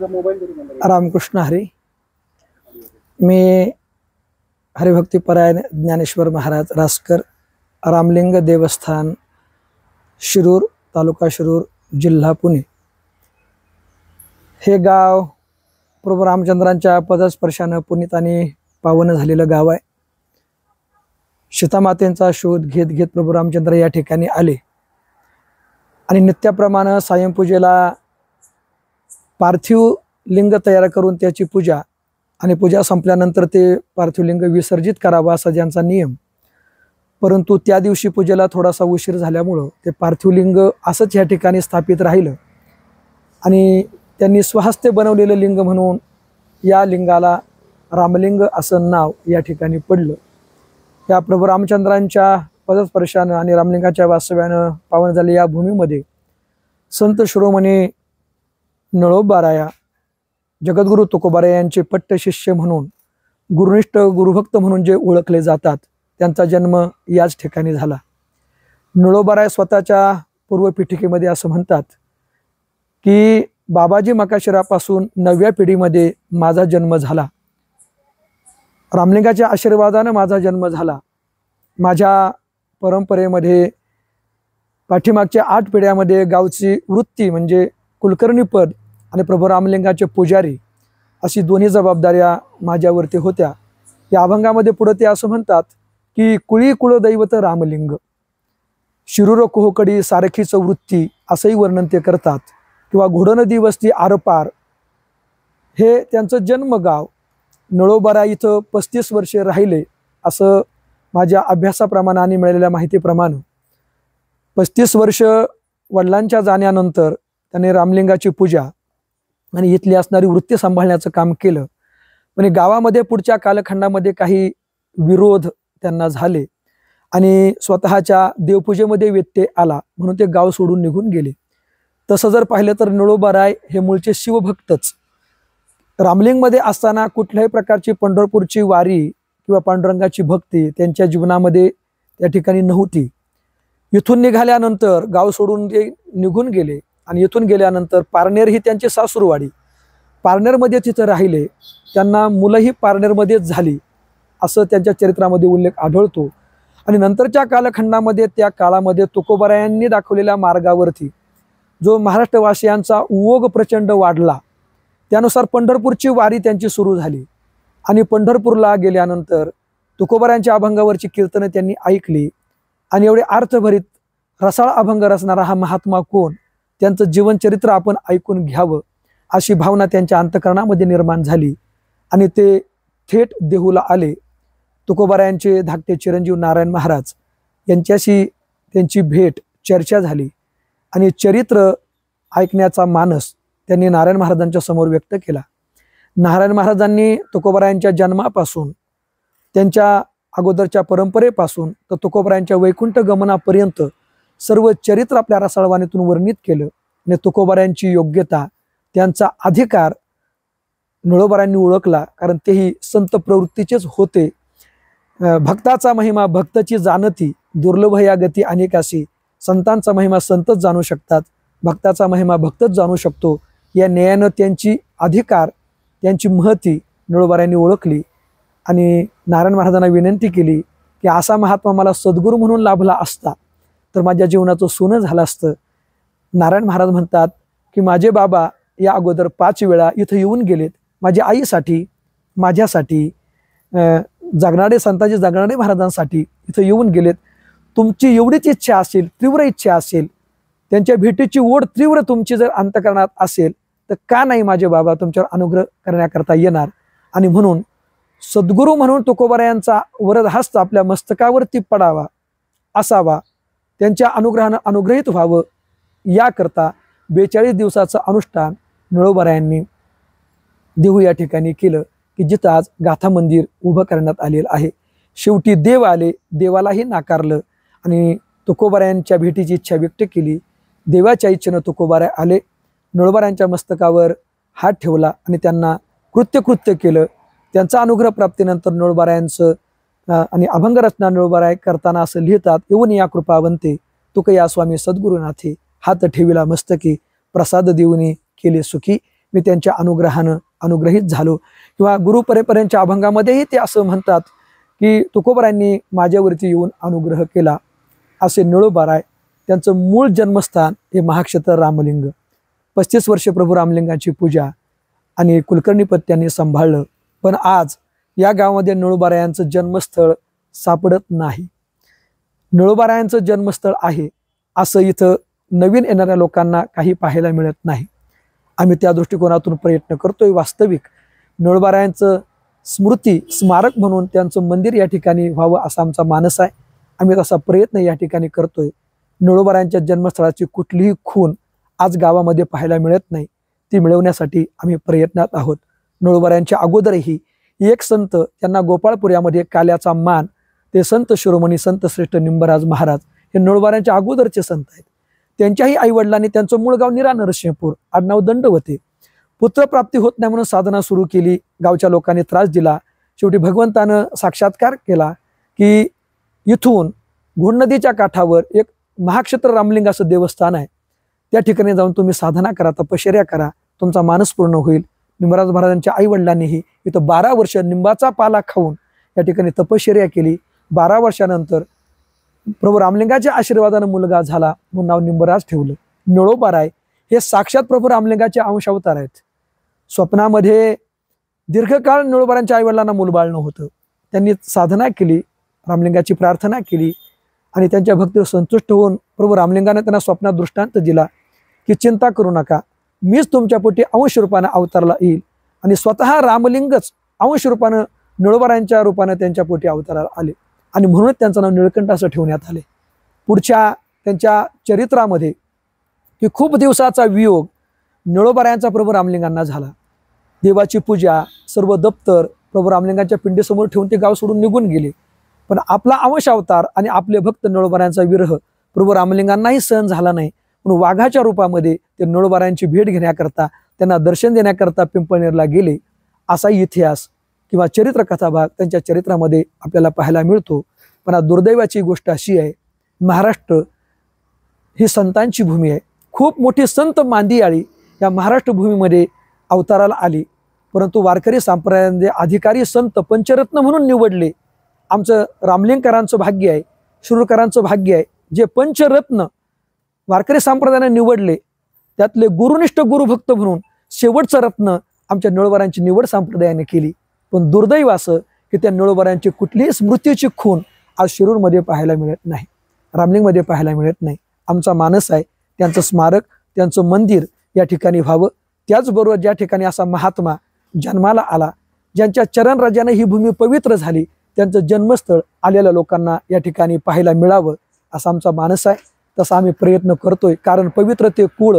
रामकृष्ण हरी। मी हरिभक्तीपरायण ज्ञानेश्वर महाराज रासकर, रामलिंग देवस्थान, शिरूर, तालुका शिरूर, जिल्हा पुणे। हे गाव प्रभू रामचंद्रांच्या पदस्पर्शाने पुनीत आणि पावन झालेलं गाव आहे। सीतामातेंचा शोध घेत घेत प्रभू रामचंद्र या ठिकाणी आले आणि नित्याप्रमाणे सायंपूजेला पार्थिव लिंग तयार करून त्याची पूजा आणि पूजा संपल्यानंतर ते पार्थिव लिंग विसर्जित करावा असा ज्यांचा नियम। परंतु त्या दिवशी पूजेला थोडासा उशीर झाल्यामुळं ते पार्थिव लिंग असंच या ठिकाणी स्थापित राहिलं आणि त्यांनी स्वहस्ते बनवलेलं लिंग म्हणून या लिंगाला रामलिंग असं नाव या ठिकाणी पडलं। या प्रभू रामचंद्रांच्या पदस्पर्शानं आणि रामलिंगाच्या वास्तव्यानं पावन झाले या भूमीमध्ये संत शिरोमणी नळोबाराया, जगद्गुरु तुकोबाराया यांचे पट्ट शिष्य म्हणून, गुरुनिष्ठ गुरुभक्त म्हणून जे ओळखले जातात, त्यांचा जन्म याच ठिकाणी झाला। नळोबाराया स्वतःच्या पूर्वपीठिकेमध्ये असं म्हणतात की बाबाजी मकाशिरापासून 9व्या पिढीमध्ये माझा जन्म झाला, रामलिंगाच्या आशीर्वादाने माझा जन्म झाला। माझ्या परंपरेमध्ये पाठीमागच्या 8 पिढ्यामध्ये गावची वृत्ती म्हणजे कुलकर्णी पद आणि प्रभू रामलिंगाचे पुजारी अशी दोन्ही जबाबदाऱ्या माझ्यावरती होत्या। या अभंगामध्ये पुढे ते असं म्हणतात की कुळी कुळदैवत रामलिंग, शिरूर कोहकडी सारखीच वृत्ती असंही वर्णन ते करतात। किंवा घोडनदी वस्ती आरपार हे त्यांचं जन्मगाव। नळोबारा इथं 35 वर्षे राहिले असं माझ्या अभ्यासाप्रमाणे आणि मिळालेल्या माहितीप्रमाणे। 35 वर्ष वडिलांच्या जाण्यानंतर त्यांनी रामलिंगाची पूजा आणि इथली असणारी वृत्ती सांभाळण्याचं काम केलं। पण गावामध्ये पुढच्या कालखंडामध्ये काही विरोध त्यांना झाले आणि स्वतःच्या देवपूजेमध्ये व्यत्यय आला म्हणून ते गाव सोडून निघून गेले। तसं जर पाहिलं तर नळोबाराय हे मूळचे शिवभक्तच। रामलिंगमध्ये असताना कुठल्याही प्रकारची पंढरपूरची वारी किंवा पांडुरंगाची भक्ती त्यांच्या जीवनामध्ये त्या ठिकाणी नव्हती। इथून निघाल्यानंतर गाव सोडून ते निघून गेले आणि इथून गेल्यानंतर पारनेर ही त्यांची सासूरवाडी, पारनेरमध्ये तिथं राहिले। त्यांना मुलंही पारनेरमध्येच झाली असं त्यांच्या चरित्रामध्ये उल्लेख आढळतो। आणि नंतरच्या कालखंडामध्ये त्या काळामध्ये तुकोबारायांनी दाखवलेल्या मार्गावरती जो महाराष्ट्रवासियांचा ओघ प्रचंड वाढला, त्यानुसार पंढरपूरची वारी त्यांची सुरू झाली आणि पंढरपूरला गेल्यानंतर तुकोबारायांच्या अभंगावरची कीर्तनं त्यांनी ऐकली आणि एवढे अर्थभरीत रसाळ अभंग रचणारा हा महात्मा कोण, त्यांचं जीवनचरित्र आपण ऐकून घ्यावं अशी भावना त्यांच्या अंतःकरणामध्ये निर्माण झाली आणि ते थेट देहूला आले। तुकोबारायांचे धाकटे चिरंजीव नारायण महाराज यांच्याशी त्यांची भेट, चर्चा झाली आणि चरित्र ऐकण्याचा मानस त्यांनी नारायण महाराजांच्या समोर व्यक्त केला। नारायण महाराजांनी तुकोबारायांच्या जन्मापासून, त्यांच्या अगोदरच्या परंपरेपासून तर तुकोबारायांच्या वैकुंठ गमनापर्यंत सर्व चरित्र आपल्या रसाळवाणीतून वर्णित केलं आणि तुकोबारायांची योग्यता, त्यांचा अधिकार नळोबारायांनी ओळखला, कारण तेही संत प्रवृत्तीचेच होते। भक्ताचा महिमा भक्ताची जाणती, दुर्लभ या गती अनेकाशी, संतांचा महिमा संतच जाणू शकतात, भक्ताचा महिमा भक्तच जाणू शकतो। या न्यायानं त्यांची अधिकार, त्यांची महती नळोबारायांनी ओळखली आणि नारायण महाराजांना विनंती केली की असा महात्मा मला सद्गुरू म्हणून लाभला असता तर माझ्या जीवनाचं सोनं झालं असतं। नारायण महाराज म्हणतात की माझे बाबा या अगोदर 5 वेळा इथं येऊन गेलेत, माझ्या आईसाठी, माझ्यासाठी, जगणारे संतांचे जगणारे महाराजांसाठी इथं येऊन गेलेत। तुमची एवढीच इच्छा असेल, तीव्र इच्छा असेल, त्यांच्या भेटीची ओढ तीव्र तुमची जर अंतःकरणात असेल तर का नाही माझे बाबा तुमच्यावर अनुग्रह करण्याकरता येणार। आणि म्हणून सद्गुरू म्हणून तुकोबारायांचा वरद हस्त आपल्या मस्तकावरती पडावा, असावा, त्यांच्या अनुग्रहानं अनुग्रहित व्हावं याकरता 42 दिवसाचं अनुष्ठान नळोबारायांनी देहू या ठिकाणी केलं की जिथं आज गाथा मंदिर उभं करण्यात आलेलं आहे। शेवटी देव आले, देवालाही नाकारलं आणि तुकोबारायांच्या भेटीची इच्छा व्यक्त केली। देवाच्या इच्छेनं तुकोबाराय आले, नळोबारायांच्या मस्तकावर हात ठेवला आणि त्यांना कृत्य केलं। त्यांचा अनुग्रह प्राप्तीनंतर नळोबारायांचं आणि अभंग रचना नळोबाराय करताना असं लिहितात, येऊन या कृपावंते तुक या स्वामी सद्गुरुनाथे, हात ठेविला मस्तकी, प्रसाद देऊनी केले सुखी। मी त्यांच्या अनुग्रहानं अनुग्रहित झालो. किंवा गुरुपरंपरेच्या अभंगामध्येही ते असं म्हणतात की तुकोबरायांनी माझ्यावरती येऊन अनुग्रह केला. असे निळोबाराय त्यांचं मूळ जन्मस्थान हे महाक्षेत्र रामलिंग. 35 वर्षे प्रभू रामलिंगाची पूजा आणि कुलकर्णीपद त्यांनी सांभाळलं. पण आज या गावामध्ये निळोबारायांचं जन्मस्थळ सापडत नाही. निळोबारायांचं जन्मस्थळ आहे असं इथं नवीन येणाऱ्या लोकांना काही पाहायला मिळत नाही. आम्ही त्या दृष्टिकोनातून प्रयत्न करतोय. वास्तविक निळोबारायांचं स्मृती स्मारक म्हणून त्यांचं मंदिर या ठिकाणी व्हावं असा आमचा मानस आहे. आम्ही तसा प्रयत्न या ठिकाणी करतोय. निळोबारायांच्या जन्मस्थळाची कुठलीही खूण आज गावामध्ये पाहायला मिळत नाही. ती मिळवण्यासाठी आम्ही प्रयत्नात आहोत. निळोबारायांच्या अगोदरही एक संत त्यांना गोपाळपुऱ्यामध्ये काल्याचा मान, ते संत शिरोमणी संत श्रेष्ठ निंबराज महाराज हे निळोबारायांच्या अगोदरचे संत आहेत. त्यांच्याही आईवडिलांनी त्यांचं मूळ गाव निरा नरसिंहपूर, आडनाव दंडवते. पुत्रप्राप्ती होत नाही म्हणून साधना सुरू केली. गावच्या लोकांनी त्रास दिला. शेवटी भगवंतानं साक्षात्कार केला की इथून घोड नदीच्या काठावर एक महाक्षेत्र रामलिंग असं देवस्थान आहे. त्या ठिकाणी जाऊन तुम्ही साधना करा, तपश्चर्या करा, तुमचा मानस पूर्ण होईल. निंबराज महाराजांच्या आईवडिलांनीही इथं 12 वर्ष निंबाचा पाला खाऊन या ठिकाणी तपश्चर्या केली. 12 वर्षानंतर प्रभू रामलिंगाच्या आशीर्वादानं मुलगा झाला म्हणून नाव निंबराज ठेवलं. निळोबाराय हे साक्षात प्रभू रामलिंगाचे अंशावतार आहेत. स्वप्नामध्ये दीर्घकाळ निळोबारांच्या आईवडिलांना मूलबाळ नव्हतं. त्यांनी साधना केली, रामलिंगाची प्रार्थना केली आणि त्यांच्या भक्तीवर संतुष्ट होऊन प्रभू रामलिंगाने त्यांना स्वप्नात दृष्टांत दिला की चिंता करू नका, मीच तुमच्या पोटी अंश रूपानं अवतारला येईल. आणि स्वतः रामलिंगच अंश रूपानं निळोबारांच्या रूपानं त्यांच्या पोटी अवताराला आले आणि म्हणूनच त्यांचं नाव निळकंठ असं ठेवण्यात आले. पुढच्या त्यांच्या चरित्रामध्ये की खूप दिवसाचा वियोग निळोबारायांचा प्रभू रामलिंगांना झाला. देवाची पूजा सर्व दप्तर प्रभू रामलिंगाच्या पिंडीसमोर ठेवून ते गाव सोडून निघून गेले. पण आपला अंश अवतार आणि आपले भक्त निळोबारायांचा विरह प्रभू रामलिंगांनाही सहन झाला नाही. म्हणून वाघाच्या रूपामध्ये ते निळोबारायांची भेट घेण्याकरता, त्यांना दर्शन देण्याकरता पिंपळनेरला गेले. असाही इतिहास किंवा चरित्रकथा भाग त्यांच्या चरित्रामध्ये आपल्याला पाहायला मिळतो. पण आज दुर्दैवाची गोष्ट अशी आहे, महाराष्ट्र ही संतांची भूमी आहे. खूप मोठी संत मांदियाळी या महाराष्ट्र भूमीमध्ये अवताराला आली. परंतु वारकरी संप्रदायामध्ये अधिकारी संत पंचरत्न म्हणून निवडले. आमचं रामलिंगकरांचं भाग्य आहे, शिरूरकरांचं भाग्य आहे, जे पंचरत्न वारकरी संप्रदायाने निवडले त्यातले गुरुनिष्ठ गुरुभक्त म्हणून शेवटचं रत्न आमच्या निळोबारांची निवड संप्रदायाने केली. पण दुर्दैव असं की त्या निळोबारांची कुठलीही स्मृतीची खूण आज शिरूरमध्ये पाहायला मिळत नाही, रामलिंगमध्ये पाहायला मिळत नाही. आमचा मानस आहे त्यांचं स्मारक, त्यांचं मंदिर या ठिकाणी व्हावं. त्याचबरोबर ज्या ठिकाणी असा महात्मा जन्माला आला, ज्यांच्या चरणराजाने ही भूमी पवित्र झाली, त्यांचं जन्मस्थळ आलेल्या लोकांना या ठिकाणी पाहायला मिळावं असा आमचा मानस आहे. तसा आम्ही प्रयत्न करतोय. कारण पवित्र ते कुळ,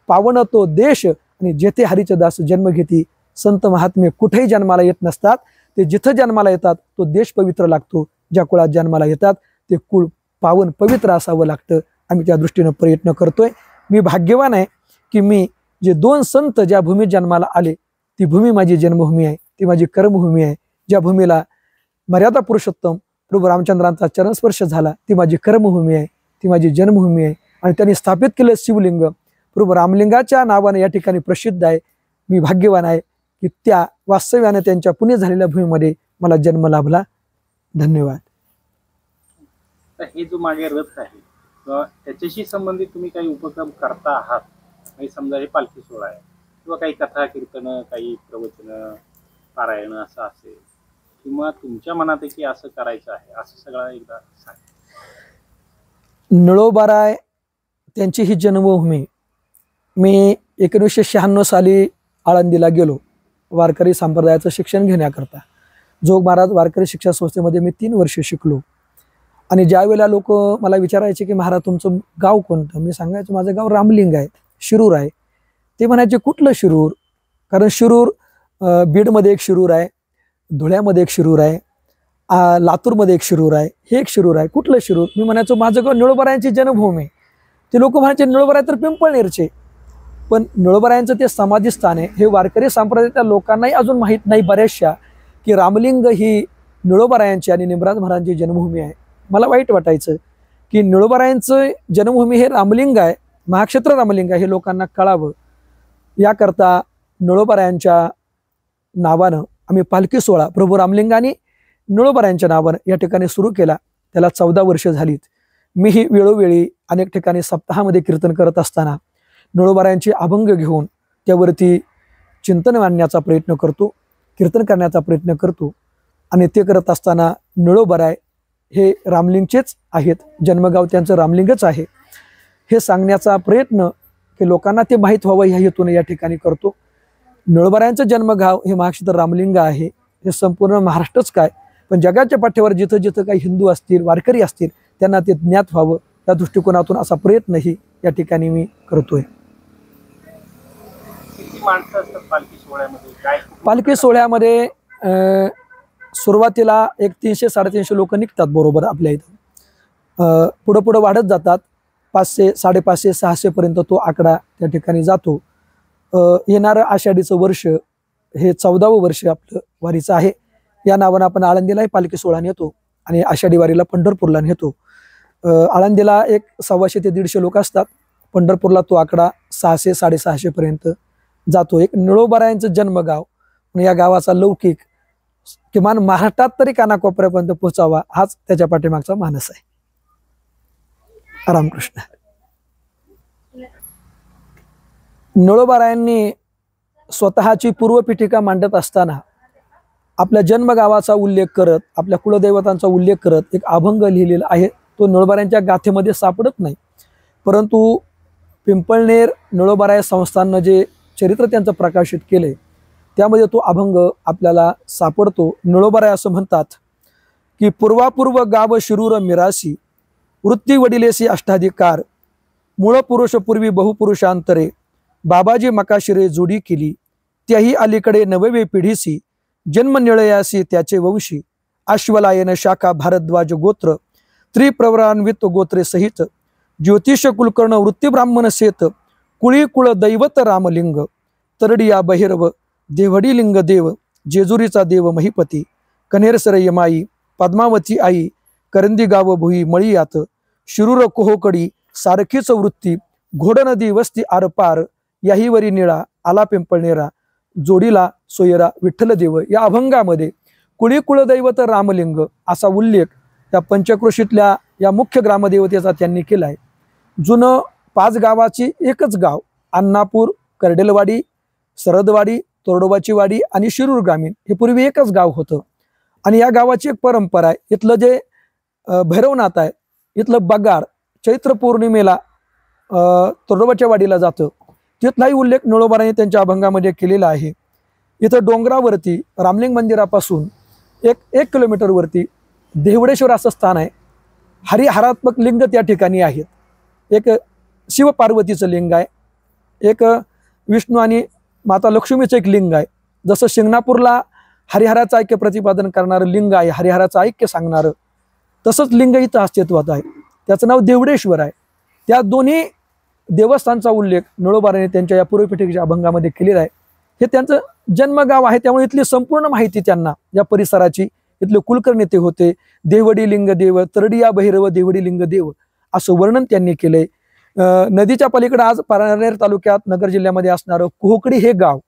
पावन तो देश आणि जेथे हरीचे दास जन्म घेती. संत महात्मे कुठेही जन्माला येत नसतात, ते जिथं जन्माला येतात तो देश पवित्र लागतो. ज्या कुळात जन्माला येतात ते कुळ पावन पवित्र असावं लागतं. आम्ही त्या दृष्टीनं प्रयत्न करतोय. मी भाग्यवान आहे की मी जे 2 संत ज्या भूमीत जन्माला आले, ती भूमी माझी जन्मभूमी आहे, ती माझी कर्मभूमी आहे. ज्या भूमीला मर्यादा पुरुषोत्तम प्रभू रामचंद्रांचा चरणस्पर्श झाला, ती माझी कर्मभूमी आहे, ती माझी जन्मभूमी आहे. आणि त्यांनी स्थापित केलं शिवलिंग प्रभू रामलिंगाच्या नावाने या ठिकाणी प्रसिद्ध आहे. मी भाग्यवान आहे की त्या वास्तव्याने त्यांच्या पुण्य झालेल्या भूमीमध्ये मला जन्म लाभला. धन्यवाद. हे जो मागे रथ आहे त्याच्याशी संबंधित तुम्ही काही उपक्रम करता आहात? काही समजा हे पालखी सोहळा आहे किंवा काही कथा कीर्तन, काही प्रवचन, पारायण असं असेल किंवा तुमच्या मनात आहे की असं करायचं आहे, असं सगळं एकदा सांग. निळोबाराय त्यांची ही जन्मभूमी. मी 1996 साली आळंदीला गेलो वारकरी संप्रदायाचं शिक्षण घेण्याकरता. जोग महाराज वारकरी शिक्षण संस्थेमध्ये मी 3 वर्ष शिकलो. आणि ज्या वेळेला लोक मला विचारायचे की महाराज तुमचं गाव कोणतं, मी सांगायचं माझं गाव रामलिंग आहे, शिरूर आहे. ते म्हणायचे कुठलं शिरूर? कारण शिरूर बीडमध्ये एक शिरूर आहे, धुळ्यामध्ये एक शिरूर आहे, लातूरमध्ये एक शिरूर आहे, हे एक शिरूर आहे, कुठलं शिरूर? मी म्हणायचो माझं गाव निळोबारायांची जन्मभूमी. ते लोक म्हणायचे निळोबाराय तर पिंपळनेरचे. पण निळोबारायांचं ते समाधी स्थान आहे हे वारकरी संप्रदायाच्या लोकांनाही अजून माहीत नाही बऱ्याचशा, की रामलिंग ही निळोबारायांची आणि निंबराज महाराजांची जन्मभूमी आहे. मला वाईट वाटायचं की निळोबारायांचं जन्मभूमी हे रामलिंग आहे, महाक्षेत्र रामलिंग आहे, हे लोकांना कळावं. याकरता नळोबारायांच्या नावानं आम्ही पालखी सोहळा प्रभू रामलिंगाने नळोबारायांच्या नावानं या ठिकाणी सुरू केला. त्याला 14 वर्ष झालीत. मीही वेळोवेळी अनेक ठिकाणी सप्ताहामध्ये कीर्तन करत असताना नळोबारायांची अभंग घेऊन त्यावरती चिंतन मांडण्याचा प्रयत्न करतो, कीर्तन करण्याचा प्रयत्न करतो. आणि ते करत असताना नळोबाराय हे रामलिंगचेच आहेत, जन्मगाव त्यांचं रामलिंगच आहे हे सांगण्याचा प्रयत्न की लोकांना ते माहीत व्हावं ह्या हेतून या ठिकाणी करतो. नळोबारायांचं जन्मगाव हे महाक्षेत्र रामलिंग आहे. हे संपूर्ण महाराष्ट्रच काय पण जगाच्या पाठीवर जिथं जिथं काही हिंदू असतील, वारकरी असतील, त्यांना ते ज्ञात व्हावं या दृष्टिकोनातून असा प्रयत्नही या ठिकाणी मी करतोय. पालखी सोहळ्यामध्ये सुरुवातीला एक 300-350 लोक निघतात बरोबर आपल्या इथं. पुढं पुढं वाढत जातात. 500, 550, 600 पर्यंत तो आकडा त्या ठिकाणी जातो. येणारं आषाढीचं वर्ष हे 14वं वर्ष आपलं वारीचं आहे. या नावानं आपण आळंदीलाही पालखी सोहळा नेतो आणि आषाढी वारीला पंढरपूरला नेतो. आळंदीला एक 100 ते 150 लोक असतात. पंढरपूरला तो आकडा 600-650 पर्यंत जातो. एक नळोबारायांचं जन्मगाव, या गावाचा लौकिक किमान महाराष्ट्रात तरी कानाकोपऱ्यापर्यंत पोहोचावा हाच त्याच्या पाठीमागचा मानस आहे. रामकृष्ण. नळोबारायांनी स्वतःची पूर्वपीठिका मांडत असताना आपल्या जन्मगावाचा उल्लेख करत, आपल्या कुलदैवतांचा उल्लेख करत एक अभंग लिहिलेला आहे. तो नळोबारायांच्या गाथेमध्ये सापडत नाही, परंतु पिंपळनेर नळोबाराय संस्थाननं जे चरित्र त्यांचं प्रकाशित केले त्यामध्ये तो अभंग आपल्याला सापडतो. नळोबाराय असं म्हणतात की पूर्वापूर्व गाव शिरूर मिरासी, वृत्ती वडिलेसी अष्टाधिकार, मूळ पुरुष पूर्वी बहुपुरुषांतरे, बाबाजी मकाशिरे जोडी केली, त्याही अलीकडे नववे पिढीसी, जन्म निळयासी त्याचे वंशी, अश्वलायन शाखा भारद्वाज गोत्र, त्रिप्रवरान्वित गोत्रे सहित, ज्योतिष कुलकर्ण वृत्ती ब्राह्मण सेत, कुळी कुळ दैवत रामलिंग, तरडिया बहिरव देवडी लिंग देव, जेजुरीचा देव महिपती, कन्हेरसर यमाई, पद्मावती आई, करंदी गाव भुई मळीयात, शिरूर कोहोकडी सारखीच वृत्ती, घोडनदी वस्ती आरपार, याहीवरी निळा आला पिंपळनेरा, जोडीला सोयरा विठ्ठल देव. या अभंगामध्ये कुळी कुळदैवत रामलिंग असा उल्लेख त्या पंचक्रोशीतल्या या मुख्य ग्रामदेवतेचा त्यांनी केलाय. जुनं 5 गावाची एकच गाव अण्णापूर, करडेलवाडी, सरदवाडी, तोरडोबाची वाडी आणि शिरूर ग्रामीण हे पूर्वी एकच गाव होतं. आणि या गावाची एक परंपरा आहे. इथलं जे भैरवनाथ आहे, इथलं बगाड चैत्र पौर्णिमेला तोरडोबाच्या वाडीला जातं. तिथलाही उल्लेख नळोबारांनी त्यांच्या अभंगामध्ये केलेला आहे. इथं डोंगरावरती रामलिंग मंदिरापासून 1 किलोमीटरवरती देवडेश्वर असं स्थान आहे. हरिहरात्मक लिंग त्या ठिकाणी आहेत. एक शिवपार्वतीचं लिंग आहे, एक विष्णू आणि माता लक्ष्मीचं एक लिंग आहे. जसं शिंगणापूरला हरिहराचं ऐक्य प्रतिपादन करणारं लिंग आहे, हरिहराचं ऐक्य सांगणारं, तसंच लिंग इथं अस्तित्वात आहे. त्याचं नाव देवडेश्वर आहे. त्या दोन्ही देवस्थानचा उल्लेख नळोबारांनी त्यांच्या या पूर्वपीठिकेच्या अभंगामध्ये केलेला आहे. हे त्यांचं जन्मगाव आहे, त्यामुळे इथली संपूर्ण माहिती त्यांना या परिसराची, इथले कुलकर्णी ते होते. देवडी लिंग देव, तरडिया भैरव देवडी लिंग देव असं वर्णन त्यांनी केलंय. नदीच्या पलीकडे आज पारनेर तालुक्यात नगर जिल्ह्यामध्ये असणारं कोहोकडी हे गाव,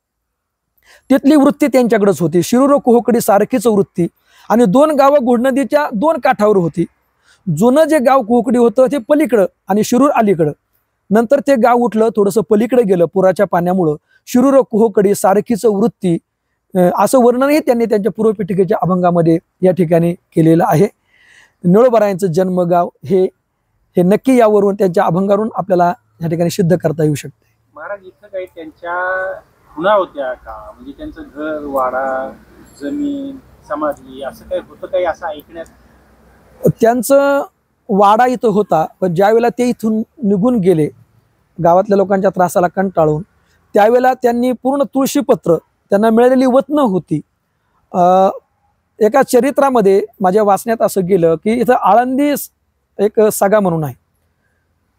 तिथली वृत्ती त्यांच्याकडेच होती. शिरूर कोहोकडी सारखीच वृत्ती आणि 2 गावं घोडनदीच्या 2 काठावर होती. जुनं जे गाव कोहोकडी होतं ते पलीकडं आणि शिरूर अलीकडं. नंतर ते गाव उठलं, थोडंसं पलीकडे गेलं पुराच्या पाण्यामुळं. शिरूर कोहोकडी सारखीच वृत्ती असं वर्णनही त्यांनी त्यांच्या पूर्वपीठिकेच्या अभंगामध्ये या ठिकाणी केलेलं आहे. नळोबारायांचं जन्मगाव हे नक्की यावरून त्यांच्या अभंगावरून आपल्याला या ठिकाणी सिद्ध करता येऊ शकते. महाराज इथं काही त्यांच्या खुणा होत्या का? म्हणजे त्यांचं घर, वाडा, जमीन, समाधी असं काही होतं काही असं ऐकण्यात? त्यांचं वाडा इथं होता, पण ज्यावेळेला ते इथून निघून गेले गावातल्या लोकांच्या त्रासाला कंटाळून, त्यावेळेला त्यांनी पूर्ण तुळशीपत्र त्यांना मिळालेली वतनं होती. एका चरित्रामध्ये माझ्या वाचण्यात असं गेलं की इथं आळंदी एक सगा म्हणून आहे,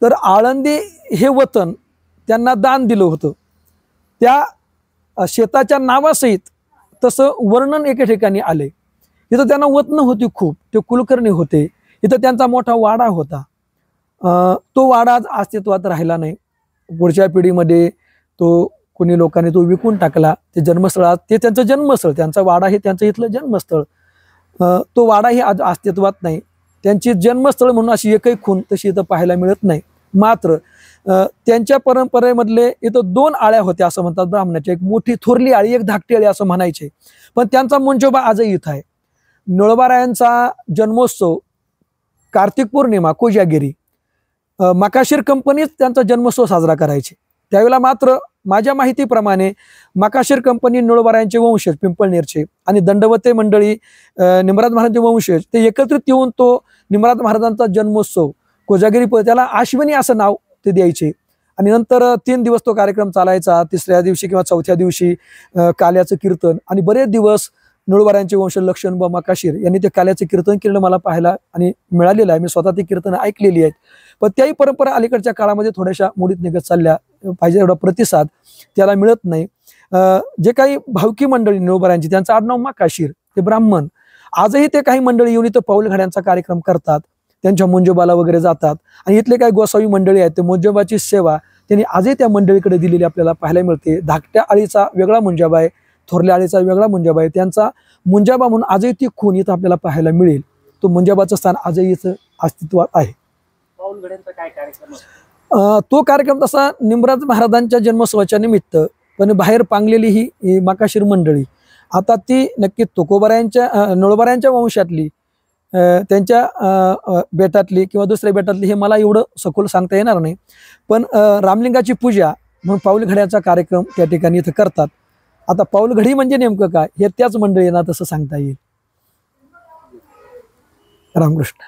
तर आळंदी हे वतन त्यांना दान दिलं होतं. त्या शेताच्या नावासहित तसं वर्णन एके ठिकाणी आले. इथं त्यांना वतनं होती खूप, ते कुलकर्णी होते. इथं त्यांचा मोठा वाडा होता. तो वाडा आज अस्तित्वात राहिला नाही. पुढच्या पिढीमध्ये तो कोणी लोकांनी तो विकून टाकला. ते जन्मस्थळ, ते त्यांचं जन्मस्थळ, त्यांचा वाडा हे त्यांचं इथलं जन्मस्थळ. तो वाडाही आज अस्तित्वात नाही. त्यांची जन्मस्थळ म्हणून अशी एकही खूण तशी इथं पाहायला मिळत नाही. मात्र त्यांच्या परंपरेमधले इथं 2 आळ्या होत्या असं म्हणतात ब्राह्मणाच्या. एक मोठी थोरली आळी, एक धाकटी आळी असं म्हणायचे. पण त्यांचा मुंजोबा आजही इथं आहे. नळोबारायांचा जन्मोत्सव कार्तिक पौर्णिमा कोजागिरी मकाशीर कंपनीच त्यांचा जन्मोत्सव साजरा करायचे. त्यावेळेला मात्र माझ्या माहितीप्रमाणे मकाशीर कंपनी नळोबारायांचे वंशज पिंपळनेरचे आणि दंडवते मंडळी निमराज महाराजांचे वंशज ते एकत्रित येऊन तो निमराज महाराजांचा जन्मोत्सव कोजागिरी, त्याला आश्विनी असं नाव ते द्यायचे. आणि नंतर 3 दिवस तो कार्यक्रम चालायचा. तिसऱ्या दिवशी किंवा चौथ्या दिवशी काल्याचं कीर्तन, आणि बरेच दिवस नळोबारायांचे वंशज लक्ष्मण मकाशीर यांनी ते काल्याचं कीर्तन केलं मला पाहायला आणि मिळालेलं आहे. मी स्वतः ती कीर्तनं ऐकलेली आहेत. पण त्याही परंपरा अलीकडच्या काळामध्ये थोड्याशा मोडीत निघत चालल्या. पाहिजे एवढा प्रतिसाद त्याला मिळत नाही. जे काही भावकी मंडळी नळोबारायांची, त्यांचं आडनाव मकाशीर, ते ब्राह्मण, आजही ते काही मंडळी येऊन इथं पाऊलघड्यांचा कार्यक्रम करतात. त्यांच्या मुंजोबाला वगैरे जातात. आणि इथले काही गोसावी मंडळी आहेत, ते मुंजोबाची सेवा त्यांनी आजही त्या मंडळीकडे दिलेली आपल्याला पाहायला मिळते. धाकट्या आळीचा वेगळा मुंजाबा आहे, थोरल्या आळीचा वेगळा मुंजाबा आहे. त्यांचा मुंजाबा म्हणून आजही ती खूण इथं आपल्याला पाहायला मिळेल. तो मुंजाबाचं स्थान आजही इथं अस्तित्वात आहे. पाऊलघड्यांचा काय कार्यक्रम? तो कार्यक्रम तसा निमराज महाराजांच्या जन्मोत्सवाच्या निमित्त, पण बाहेर पांगलेली ही मकाशीर मंडळी, आता ती नक्की तुकोबारायांच्या नळोबारायांच्या वंशातली, त्यांच्या बेटातली किंवा दुसऱ्या बेटातली, हे मला एवढं सखोल सांगता येणार नाही. पण रामलिंगाची पूजा म्हणून पाऊलघड्याचा कार्यक्रम त्या ठिकाणी इथं करतात. आता पाऊलघडी म्हणजे नेमकं काय हे त्याच मंडळींना तसं सांगता येईल. रामकृष्ण.